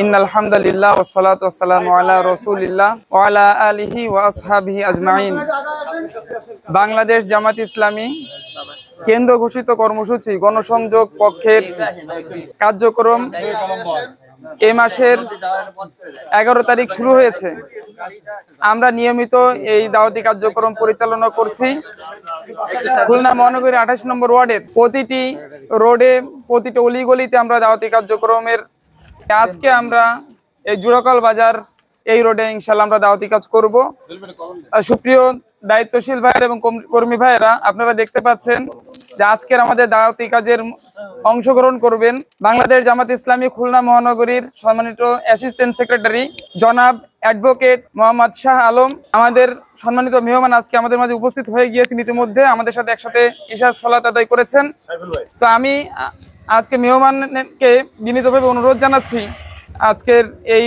ইন্নাল হামদুলিল্লাহ ওয়াসসালাতু ওয়াসসালামু আলা রাসূলিল্লাহ ওয়া আলা আলিহি ওয়া আসহাবিহি আজমাইন। বাংলাদেশ জামাত ইসলামী কেন্দ্র ঘোষিত কর্মসূচি গণসংযোগ পক্ষের কার্যক্রম এই মাসের 11 তারিখ শুরু হয়েছে। আমরা নিয়মিত এই দাওয়াতি কার্যক্রম পরিচালনা করছি। খুলনা মহানগরীর 28 নম্বর ওয়ার্ডের প্রতিটি রোডে, প্রতিটি অলিগলিতে আমরা দাওয়াতি কার্যক্রমের আজকে আমরা এই জুরাকল বাজার এই রোডে ইনশাআল্লাহ আমরা দাওয়াতি কাজ করব। সুপ্রিয় দায়িত্বশীল ভাইয়েরা এবং কর্মী ভাইয়েরা, আপনারা দেখতে পাচ্ছেন যে আজকের আমাদের দাওয়াতি কাজের অংশগ্রহণ করবেন বাংলাদেশ জামাত ইসলামী খুলনা মহানগরীর সম্মানিত অ্যাসিস্ট্যান্ট সেক্রেটারি জনাব অ্যাডভোকেট মোহাম্মদ শাহ আলম। আমাদের সম্মানিত মেহমান আজকে আমাদের মাঝে উপস্থিত হয়ে গিয়েছেন, ইতিমধ্যে আমাদের সাথে একসাথে ইশার সালাত আদায় করেছেন। তো আমি আজকে মেহমানকে বিনীতভাবে অনুরোধ জানাচ্ছি আজকের এই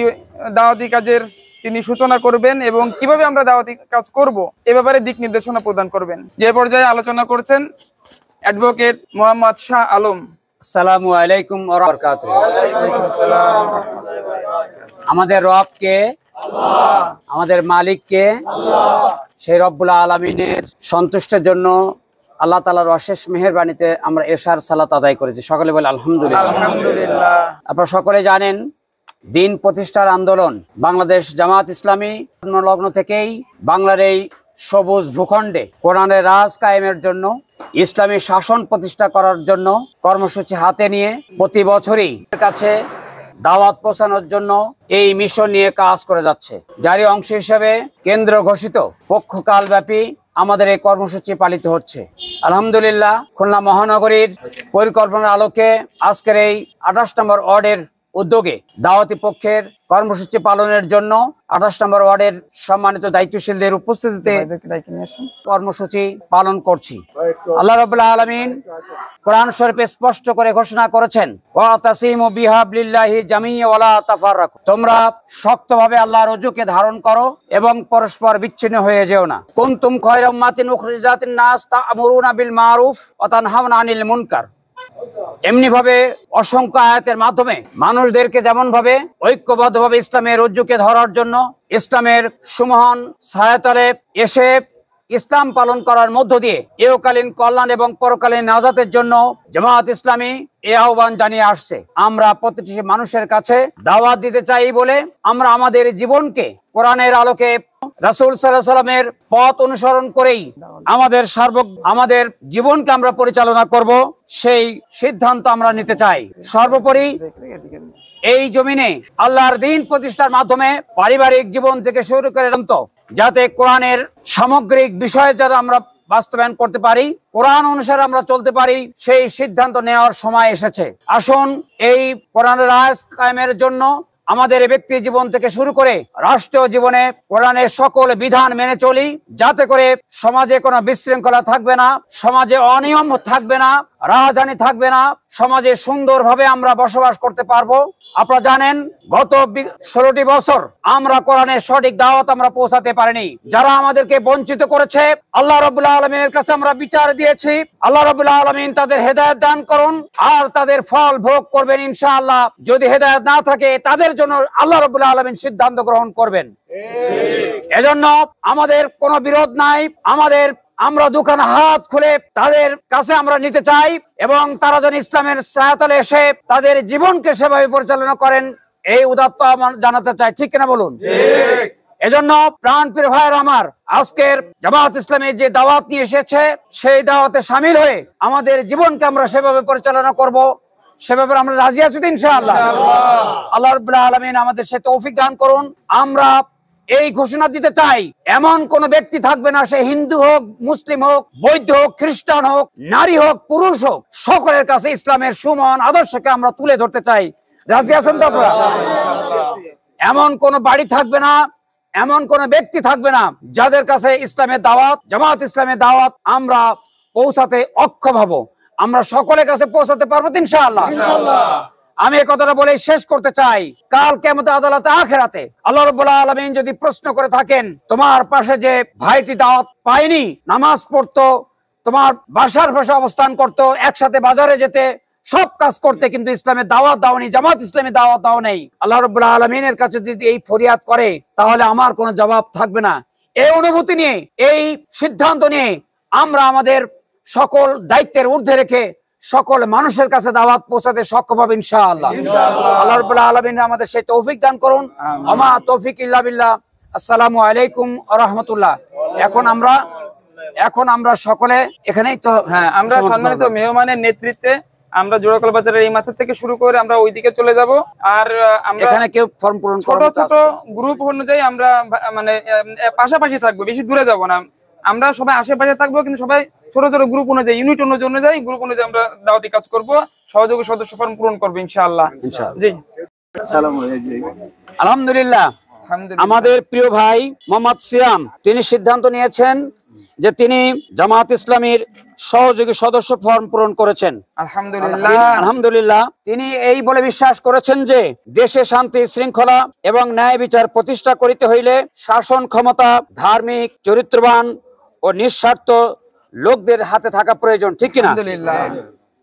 দাওয়াতি কাজের তিনি সূচনা করবেন এবং কিভাবে আমরা দাওয়াতি কাজ করব এ ব্যাপারে দিক নির্দেশনা প্রদান করবেন। যে পর্যায়ে আলোচনা করছেন অ্যাডভোকেট মোহাম্মদ শাহ আলম। আসসালামু আলাইকুম ওয়া বারাকাতুহু। আমাদের রবকে আল্লাহ, আমাদের মালিককে আল্লাহ, সেই রব্বুল আলামিনের সন্তুষ্টের জন্য আল্লাহ তাআলার অশেষ মেহেরবানিতে আমরা এশার সালাত আদায় করেছি। সকলে বলে আলহামদুলিল্লাহ। আলহামদুলিল্লাহ। আপনারা সকলে জানেন দিন প্রতিষ্ঠার আন্দোলন বাংলাদেশ জামাত ইসলামী লগ্ন থেকেই বাংলার এই সবুজ ভূখণ্ডে কোরআনের রাজ কায়েমের জন্য, ইসলামী শাসন প্রতিষ্ঠা করার জন্য কর্মসূচি হাতে নিয়ে প্রতি বছরই কাছে দাওয়াত পৌঁছানোর জন্য এই মিশন নিয়ে কাজ করে যাচ্ছে। যারই অংশ হিসেবে কেন্দ্র ঘোষিত পক্ষকালব্যাপী আমাদের এই কর্মসূচি পালিত হচ্ছে। আলহামদুলিল্লাহ, খুলনা মহানগরীর পরিকল্পনার আলোকে আজকের এই 28 নম্বর ওয়ার্ডের উদ্যোগে দাওয়াতি পক্ষের কর্মসূচি পালনের জন্য 28 নম্বর ওয়ার্ডের সম্মানিত দায়িত্বশীলদের উপস্থিতিতে কর্মসূচি পালন করছি। আল্লাহ রাব্বুল আলামিন কোরআন শরীফে স্পষ্ট করে ঘোষণা করেছেন, ওয়াতাসিমু বিহাবলিল্লাহি জামিআ ওয়ালা তাফাররাকু, তোমরা শক্তভাবে আল্লাহর রজ্জুকে ধারণ করো এবং পরস্পর বিচ্ছিন্ন হয়ে যেও না। কুনতুম খায়রা উম্মাতিন উখরিজাতিন নাস তা'মুরুনা বিল মারুফ ওয়া তানহাউনা আনিল মুনকার। এমনি ভাবে অসংখ্য আয়াতের মাধ্যমে মানুষদেরকে যেমন ভাবে ঐক্যবদ্ধভাবে ইসলামের রজ্জুকে ধরার জন্য ইসলামের সুমহান ছায়াতলে এসে ইসলাম পালন করার মধ্য দিয়ে ইহকালীন কল্যাণ এবং পরকালীন নাজাতের জন্য জামাত ইসলামী এই আহ্বান জানিয়ে আসছে। আমরা প্রতিটি মানুষের কাছে দাওয়াত দিতে চাই বলে আমরা আমাদের জীবনকে কোরআনের আলোকে রাসূল সাল্লাল্লাহু আলাইহি ওয়াসাল্লামের পথ অনুসরণ করেই আমাদের জীবনকে আমরা পরিচালনা করব, সেই সিদ্ধান্ত আমরা নিতে চাই। সর্বোপরি এই জমিনে আল্লাহর দ্বীন প্রতিষ্ঠার মাধ্যমে পারিবারিক জীবন থেকে শুরু করে যাতে কোরআনের সামগ্রিক বিষয়ে যারা আমরা বাস্তবায়ন করতে পারি, কোরআন অনুসারে আমরা চলতে পারি, সেই সিদ্ধান্ত নেওয়ার সময় এসেছে। আসুন এই কোরআনের রাজ কায়েমের জন্য আমাদের ব্যক্তি জীবন থেকে শুরু করে রাষ্ট্রীয় জীবনে কোরআনের সকল বিধান মেনে চলি, যাতে করে সমাজে কোনো বিশৃঙ্খলা থাকবে না, সমাজে অনিয়ম থাকবে না, রাজধানী থাকবে না, সমাজে সুন্দরভাবে আমরা বসবাস করতে পারবো। আপনারা জানেন গত 16টি বছর আমরা কোরআনের সঠিক দাওয়াত আমরা পৌঁছাতে পারিনি। যারা আমাদেরকে বঞ্চিত করেছে আল্লাহ রাব্বুল আলামিনের কাছে আমরা বিচার দিয়েছি। আল্লাহ রাব্বুল আলামিন তাদের হেদায়েত দান করুন আর তাদের ফল ভোগ করবেন ইনশাআল্লাহ। যদি হেদায়েত না থাকে তাদের জন্য আল্লাহ রাব্বুল আলামিন সিদ্ধান্ত গ্রহণ করবেন। এজন্য আমাদের কোনো বিরোধ নাই, আমরা দুখানা হাত খুলে তাদের কাছে আমরা নিতে চাই এবং তারা যেন ইসলামের ছায়াতলে এসে তাদের জীবনকে সেভাবে পরিচালনা করেন, এই উদাত্ত জানাতে চাই। ঠিক কিনা বলুন? এজন্য প্রাণপ্রিয় ভাইয়েরা আমার, আজকের জামাত ইসলামী যে দাওয়াত নিয়ে এসেছে সেই দাওয়াতে শামিল হয়ে আমাদের জীবনকে আমরা সেভাবে পরিচালনা করব, সেভাবে আমরা রাজি আছি ইনশাআল্লাহ। আল্লাহ রাব্বুল আলামিন আমাদের সে তৌফিক দান করুন। আমরা এই ঘোষণা দিতে চাই, এমন কোন ব্যক্তি থাকবে না, সে হিন্দু হোক, মুসলিম হোক, বৌদ্ধ হোক, খ্রিস্টান হোক, নারী হোক, পুরুষ হোক, সকলের কাছে ইসলামের সুমহান আদর্শকে আমরা তুলে ধরতে চাই। রাজি আছেন তো আপনারা? এমন কোন বাড়ি থাকবে না, এমন কোন ব্যক্তি থাকবে না যাদের কাছে ইসলামের দাওয়াত, জামাত ইসলামের দাওয়াত আমরা পৌঁছাতে অক্ষম হব। আমরা সকলের কাছে পৌঁছাতে পারবো ইনশাআল্লাহ। আমি এই কথাটা বলে শেষ করতে চাই, কাল কিয়ামতে আদালতে আখিরাতে আল্লাহ রাব্বুল আলামিন যদি প্রশ্ন করে থাকেন, তোমার পাশে যে ভাইটি দাওয়াত পায়নি, নামাজ পড়তো, তোমার বাসার পাশে অবস্থান করতো, একসাথে বাজারে যেতে, সব কাজ করতে, কিন্তু ইসলামের দাওয়াত দাওনি, জামাত ইসলামী দাওয়াত দাও নেই। আল্লাহ রাব্বুল আলামিনের কাছে যদি এই ফরিয়াদ করে তাহলে আমার কোনো জবাব থাকবে না। এই অনুভূতি নিয়ে, এই সিদ্ধান্ত নিয়ে আমরা আমাদের সকল দায়িত্বের ঊর্ধ্বে রেখে সকল মানুষের কাছে দাওয়াত পৌঁছাতে সক্ষম হবে ইনশাআল্লাহ। আল্লাহ রাব্বুল আলামিন আমাদের সেই তৌফিক দান করুন। আমা তৌফিক ইল্লা বিল্লাহ। আসসালামু আলাইকুম ওয়া রাহমাতুল্লাহ। এখন আমরা সকলে এখানেই তো, হ্যাঁ, আমরা সম্মানিত মেহমানের নেতৃত্বে আমরা জোড়াকল বাজারের এই মাথা থেকে শুরু করে আমরা ওইদিকে চলে যাব। আর আমরা এখানে কেউ ফর্ম পূরণ ছোট ছোট গ্রুপ অনুযায়ী আমরা মানে পাশাপাশি থাকবো, বেশি দূরে যাব না। আমরা সবাই আশেপাশে থাকবো, কিন্তু সবাই ছোট ছোট গ্রুপ অনুযায়ী, ইউনিট অনুযায়ী গ্রুপ অনুযায়ী আমরা দাওয়াতি কাজ করব, সহযোগী সদস্য ফর্ম পূরণ করবো ইনশাআল্লাহ। জি, আলহামদুলিল্লাহ। আমাদের প্রিয় ভাই মোহাম্মদ সিয়াম, তিনি সিদ্ধান্ত নিয়েছেন যে তিনি জামাত ইসলামীর সহযোগী সদস্য ফর্ম পূরণ করেছেন। আলহামদুলিল্লাহ। তিনি এই বলে বিশ্বাস করেছেন যে দেশে শান্তি শৃঙ্খলা এবং ন্যায় বিচার প্রতিষ্ঠা করিতে হইলে শাসন ক্ষমতা ধার্মিক, চরিত্রবান ও নিঃস্বার্থ লোকদের হাতে থাকা প্রয়োজন, ঠিক কিনা?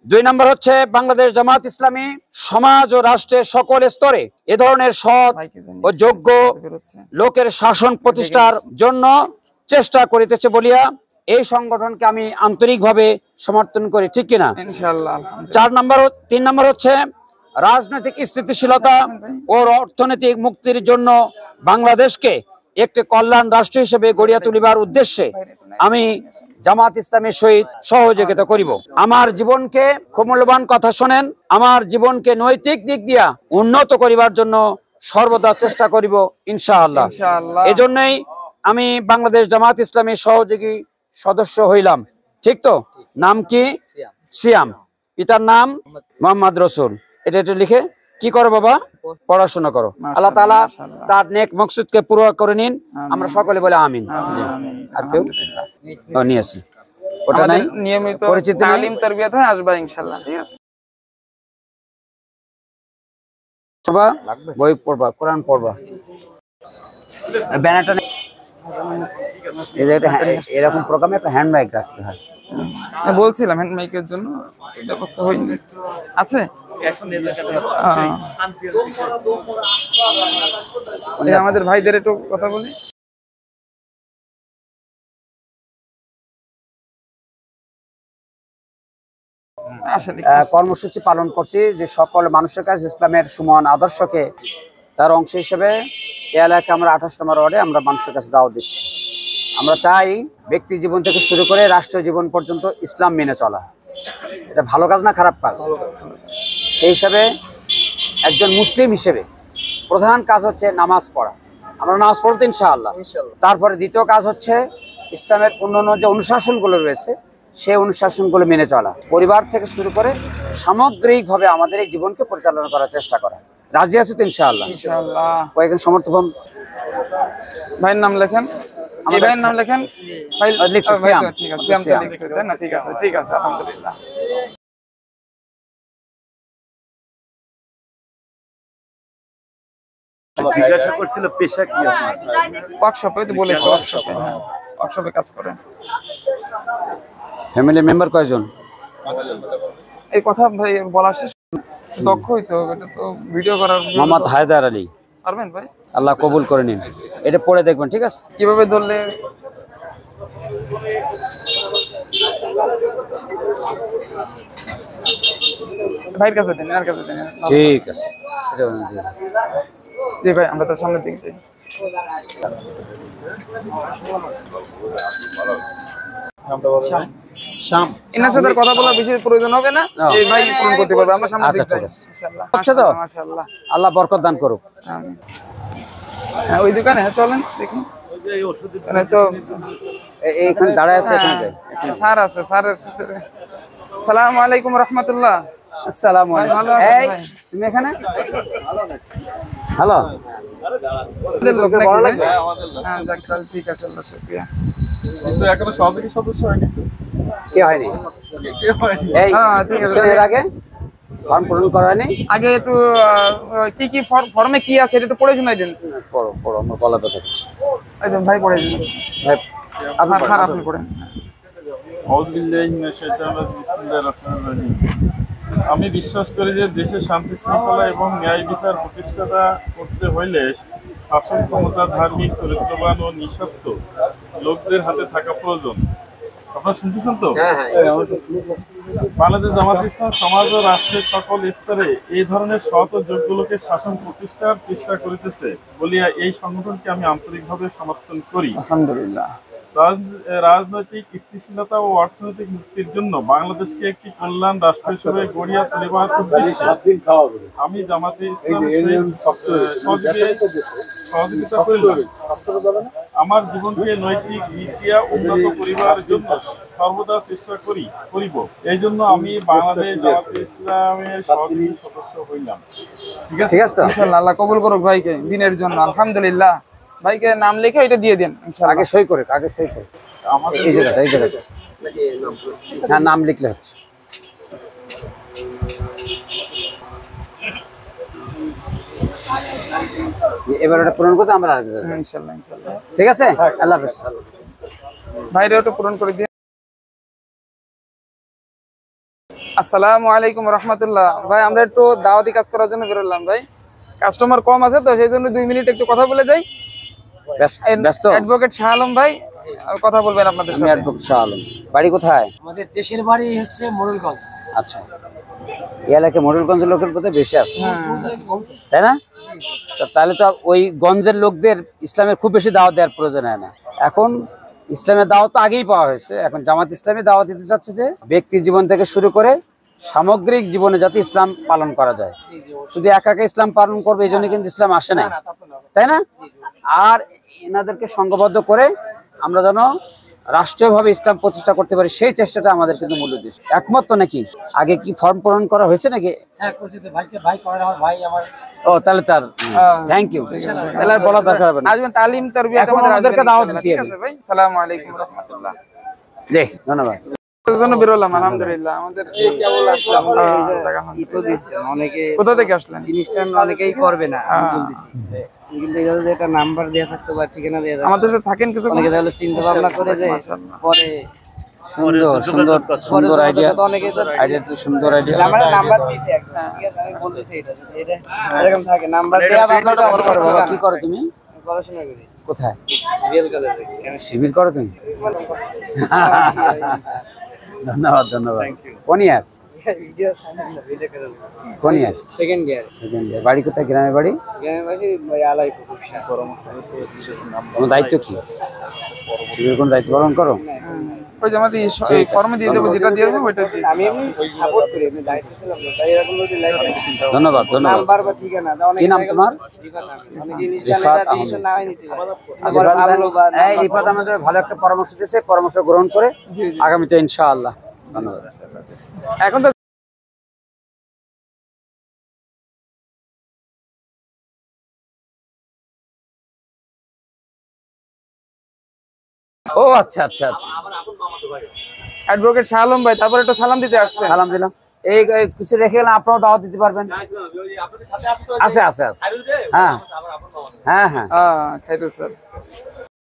2 নম্বর হচ্ছে বাংলাদেশ জামাত ইসলামী সমাজ ও রাষ্ট্রের সকল স্তরে এ ধরনের সৎ ও যোগ্য লোকের শাসন প্রতিষ্ঠার জন্য চেষ্টা করিতেছে বলিয়া এই সংগঠনকে আমি আন্তরিকভাবে সমর্থন করি, ঠিক কিনা? ইনশাআল্লাহ। 3 নম্বর হচ্ছে রাজনৈতিক স্থিতিশীলতা ও অর্থনৈতিক মুক্তির জন্য বাংলাদেশকে একটি কল্যাণ রাষ্ট্র হিসেবে গড়িয়া তুলিবার উদ্দেশ্যে আমি জামাত ইসলামের সহিত সহযোগিতা করিব। আমার জীবনকে, খুব মূল্যবান কথা শোনেন, আমার জীবনকে নৈতিক দিক দিয়া উন্নত করিবার জন্য সর্বদা চেষ্টা করিব ইনশাআল্লাহ। এজন্যই আমি বাংলাদেশ জামাত ইসলামের সহযোগী সদস্য হইলাম, ঠিক তো? নাম কি? সিয়াম। পিতার নাম মোহাম্মদ রসুল। এটা লিখে কি করো বাবা? পড়াশোনা করো। আল্লাহ তাআলা তার নেক মকসুদকে পুরো করে নিন। আমরা সকলে বলে আমিন। আর কেউ নিয়ে আসি, ওটা নাই, নিয়মিত পরিচিত তালিম তারবিয়াত হয়, আসবা ইনশাআল্লাহ। ঠিক আছে, বই পড়বা, কোরআন পড়বা। ব্যানারটা এরকম প্রোগ্রামে একটা হ্যান্ড মাইক রাখতে হয়। বলছিলাম হ্যান্ড মাইকের জন্য ব্যবস্থা হয়নি, আছে আমাদের ভাইদের একটু কথা বলি। কর্মসূচি পালন করছি যে সকল মানুষের কাছে ইসলামের সমান আদর্শকে তার অংশ হিসেবে এই এলাকায় আমরা 28 নম্বর ওয়ার্ডে আমরা মানুষের কাছে দাওয়াত দিচ্ছি। আমরা চাই ব্যক্তি জীবন থেকে শুরু করে রাষ্ট্রীয় জীবন পর্যন্ত ইসলাম মেনে চলা। এটা ভালো কাজ না খারাপ কাজ? সেই হিসাবে একজন মুসলিম হিসেবে প্রধান কাজ হচ্ছে নামাজ পড়া। আমরা নামাজ পড়তে ইনশাআল্লাহ। তারপরে দ্বিতীয় কাজ হচ্ছে ইসলামের অন্যান্য যে অনুশাসনগুলো রয়েছে সেই অনুশাসনগুলো মেনে চলা। পরিবার থেকে শুরু করে সামগ্রিকভাবে আমাদের এই জীবনকে পরিচালনা করার চেষ্টা করা। রাজি আছি তো ইনশাআল্লাহ? কয়েকজন সমর্থন ভাইয়ের নাম লেখেন, ভাইয়ের নাম লেখেন। ঠিক আছে, ঠিক আছে, আলহামদুলিল্লাহ। জিজ্ঞাসা করছিল পেশা কি? ওয়ার্কশপে তো বলেছে, ওয়ার্কশপে কাজ করেন। ফ্যামিলি মেম্বার কয়জন? এই কথা ভাই বলা শেষ, দক্ষ হইতে হবে, এটা তো ভিডিও করার। মোহাম্মদ হায়দার আলী। পারবেন ভাই? আল্লাহ কবুল করে নিন। এটা পড়ে দেখবেন, ঠিক আছে? কিভাবে ধরলে ভাইয়ের কাছে দেন, আর কাছে দেন। ঠিক আছে, জি ভাই, আমরা তো সামনে দেখছি। এনার সাথে কথা বলার বেশি প্রয়োজন হবে না, এই ভাই পূরণ করতে পারবে। আমরা সামনে দেখছি ইনশাআল্লাহ। আচ্ছা তো মাশাআল্লাহ, আল্লাহ বরকত দান করুক। আমিন। হ্যাঁ, ওই দোকানে চলেন দেখি। এই ওষুধ দোকানে তো এইখানে দাঁড়ায় আছে, এখানে যাই। স্যার আছে, স্যারের সাথে। আসসালামু আলাইকুম রাহমাতুল্লাহ। আসসালামু আলাইকুম। এই তুমি এখানে? হ্যালো, আমাদের লোক নাকি ভাই? হ্যাঁ, যাক, ঠিক আছে, আল্লাহ শুকরিয়া। কিন্তু এখনো সভাপতি সদস্য হয়নি। কি হয়নি? এই ঠিক আছে, এর আগে ফর্ম পূরণ করানি। আগে একটু কি কি ফর্মে কি আছে এটা একটু পড়ে শোনাই দিন। পড়ো পড়ো, আমার গলা ব্যথা করছে। একদম ভাই পড়ে দিন ভাই। স্যার আপনি পড়েন। আউযু বিল্লাহি মিনাশ শাইতানির রাজিম। বিসমিল্লাহির রহমানির রহিম। আমি বিশ্বাস করি যে দেশে শান্তি শৃঙ্খলা এবং ন্যায় বিচার প্রতিষ্ঠাতা করতে হইলে শাসন ক্ষমতা ধার্মিক চরিত্রবান ও নিঃস্বার্থ লোকদের হাতে থাকা প্রয়োজন। আপনারা শুনতেছেন তো? বাংলাদেশ জামাত ইসলাম সমাজ ও রাষ্ট্রের সকল স্তরে এই ধরনের সৎ ও যোগ্য লোকের শাসন প্রতিষ্ঠার চেষ্টা করিতেছে বলিয়া এই সংগঠনকে আমি আন্তরিকভাবে সমর্থন করি। আলহামদুলিল্লাহ। রাজনৈতিক স্থিতিশীলতা ও অর্থনৈতিক মুক্তির জন্য বাংলাদেশকে একটি কল্যাণ রাষ্ট্র হিসেবে গড়িয়া তুলিবার উদ্দেশ্যে আমি জামাতে ইসলামের সহযোগিতা করিলাম। আমার জীবনকে নৈতিক দিক দিয়া উন্নত করিবার জন্য সর্বদা চেষ্টা করিব। এই জন্য আমি বাংলাদেশ জামাতে ইসলামের সহযোগী সদস্য হইলাম। ঠিক আছে তো? ইনশাআল্লাহ আল্লাহ কবুল করুক ভাইকে দিনের জন্য। আলহামদুলিল্লাহ। ভাইকে নাম লিখে এটা দিয়ে দেন ইনশাআল্লাহ। আগে সই করে এই জায়গাটা হ্যাঁ, নাম লিখলে হচ্ছে। এবার ওটা পূরণ করতে আমরা ইনশাআল্লাহ ইনশাআল্লাহ। ঠিক আছে, আল্লাহ হাফেজ। ভাইরে ওটা পূরণ করে দিন। আসসালামু আলাইকুম রহমতুল্লাহ। ভাই আমরা একটু দাওয়াতি কাজ করার জন্য বেরোলাম ভাই, কাস্টমার কম আছে তো সেই জন্য 2 মিনিট একটু কথা বলে যাই। ব্যস্ত? অ্যাডভোকেট শাহ আলম ভাই কথা বলবেন আপনাদের সাথে। অ্যাডভোকেট শাহ আলম, বাড়ি কোথায়? আমাদের দেশের বাড়ি হচ্ছে মোড়লগঞ্জ। আচ্ছা, এই এলাকায় মোড়লগঞ্জের লোকের প্রতি বেশি আছে, তাই না? তাহলে তো ওই গঞ্জের লোকদের ইসলামের খুব বেশি দাওয়াত দেওয়ার প্রয়োজন হয় না। এখন ইসলামের দাওয়াত তো আগেই পাওয়া হয়েছে, এখন জামাত ইসলামী দাওয়াত দিতে চাচ্ছে যে ব্যক্তি জীবন থেকে শুরু করে সামগ্রিক জীবনে যাতে ইসলাম পালন করা যায়। শুধু একা ইসলাম পালন করবে এই জন্য কিন্তু ইসলাম আসে না, তাই না? আর এনাদেরকে সংঘবদ্ধ করে আমরা যেন রাষ্ট্রীয়ভাবে ইসলাম প্রতিষ্ঠা করতে পারি, সেই চেষ্টাটা আমাদের কিন্তু মূল উদ্দেশ্য। একমত তো নাকি? আগে কি ফর্ম পূরণ করা হয়েছে নাকি? হ্যাঁ করছি তো, ভাই করে আমার ভাই আমার। ও তাহলে তার থ্যাংক ইউ, তাহলে আর বলা দরকার হবে না। আসবেন তালিম তারবিয়াত আমাদেরকে দাওয়াত দিতে ঠিক হবে। আছে ভাই। আসসালামু আলাইকুম রাহমাতুল্লাহ। জি, ধন্যবাদ। জন্য বেরোলাম আলহামদুলিল্লাহ। আমাদের কেবল আসলাম, অনেকে কোথা থেকে আসলেন? জিনিসটা অনেকেই করবে না, কিন্তু এটা যদি একটা নাম্বার দেওয়া থাকতো বা ঠিকানা দেওয়া থাকতো, আমাদের সাথে থাকেন কিছু অনেকে তাহলে চিন্তা ভাবনা করে যে পরে সুন্দর সুন্দর সুন্দর আইডিয়া, অনেকে তো আইডিয়া তো সুন্দর আইডিয়া। আমার নাম্বার দিয়েছে একটা, ঠিক আছে? আমি বলতেছি এটা যদি এটা এরকম থাকে নাম্বার দেওয়া থাকলে বাবা কি করো তুমি? পড়াশোনা করি কোথায়? রিয়েল কলেজে। শিবির করো তুমি? ধন্যবাদ ধন্যবাদ। কোন ইয়ার? কোন ইয়ার? Second year. Second year. বাড়ি কোথায়? গ্রামের বাড়ি? গ্রামের বাসী আলাইপুর পরামর্শ। তোমার দায়িত্ব কি? শিবির কোন দায়িত্ব পালন করো? ওই যে আমাদের এই ফর্মে দিয়ে দেবো, যেটা দিয়ে দেবো ওইটা দিয়ে। আমি এমনি সাপোর্ট করি, আমি দায়িত্ব ছিলাম না, তাই এরকম যদি লাইফ ধন্যবাদ ধন্যবাদ। নাম্বার বা ঠিকানা দাও। কি নাম তোমার? আমি জিনিসটা না দিয়েছো না হয় নিতে আবার রিফাত ভালো বা এই রিফাত আমাদের ভালো একটা পরামর্শ দিয়েছে, পরামর্শ গ্রহণ করে আগামীতে ইনশাআল্লাহ। ধন্যবাদ। এখন তো ও আচ্ছা আচ্ছা আচ্ছা, অ্যাডভোকেট শাহ আলম ভাই, তারপর একটু সালাম দিতে আসছে। সালাম দিলাম। এই কিছু রেখে গেলাম, আপনারাও দাওয়াত দিতে পারবেন। আছে আছে আছে, হ্যাঁ হ্যাঁ হ্যাঁ। খাইরুল স্যার।